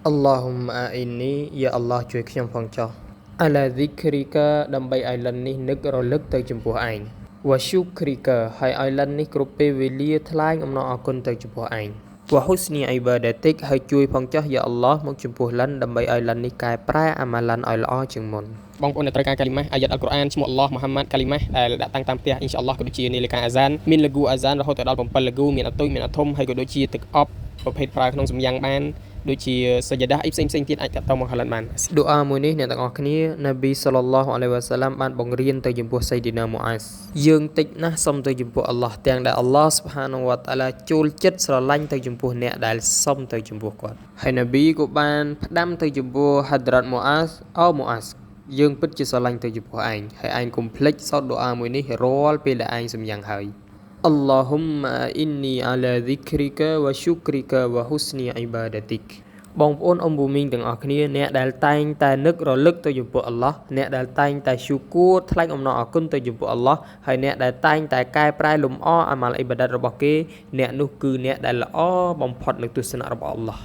Allahumma inni ya Allah ជួយខ្ញុំផងចុះ Ala dhikrika ដើម្បីឲ្យលិននេះនឹករលឹកទៅចំពោះឯង Wa shukrika ហើយឲ្យលិននេះគ្រប់ពេលវេលាថ្លែងអំណរអគុណទៅចំពោះឯង Wa husni ibadatik ហើយជួយផងចុះយ៉ាអល់ឡោះមកចំពោះលិនដើម្បីឲ្យលិននេះកែប្រែអាម៉ាឡានឲ្យល្អជាងមុនបងប្អូនអ្នកត្រូវការកាលីម៉ាស់អាយ៉ាតអល់កុរអានឈ្មោះអល់ឡោះមូហាម៉ាត់កាលីម៉ាស់ដែលដាក់តាំងតាមផ្ទះអ៊ីនសាអល់ឡោះក៏ដូចជានាឡិកាអាហ្សានមានលហ្គូអាហ្សានរហូតដល់7លហ្គូមានអត់តូចមានអត់ធំហើយក៏ដូចជាទឹកអប់ប្រភេទប្រើក្នុងសំយ៉ាងបានដូចជាសជ្ជដាអីផ្សេងៗទៀតអាចតាក់ទងមកហាឡានបានឌូអាមួយនេះអ្នកទាំងអស់គ្នានប៊ីសល្លឡោះអាឡៃវ៉ាសាឡាំបានបង្រៀនទៅចំពោះសៃឌីណាមូអាសយើងតិចណាស់សុំទៅចំពោះអល់ឡោះទាំងដែលអល់ឡោះស៊ុបហានវ៉ាតាឡាចូលចិត្តស្រឡាញ់ទៅចំពោះអ្នកដែលសុំទៅចំពោះគាត់ហើយនប៊ីក៏បានផ្ដាំទៅចំពោះហាឌរ៉ាត់មូអាសអូមូអាសយើងពិតជាស្រឡាញ់ទៅចំពោះឯងហើយឯងកុំភ្លេចសូត្រឌូអាមួយនេះរាល់ពេលដែលឯងសំយ៉ាងហើយ Allahumma inni ala dhikrika wa shukrika wa husni ibadatik បងប្អូនអ៊ុំប៊ូមីងទាំងអស់គ្នាអ្នកដែលតែងតែនឹករលឹកទៅចំពោះអល់ឡោះអ្នកដែលតែងតែស៊ូគូរថ្លែងអំណរអគុណទៅចំពោះអល់ឡោះហើយអ្នកដែលតែងតែកែប្រែលំអអាម៉ាល់អ៊ីបាដាតរបស់គេអ្នកនោះគឺអ្នកដែលល្អបំផុតនៅទស្សនៈរបស់អល់ឡោះ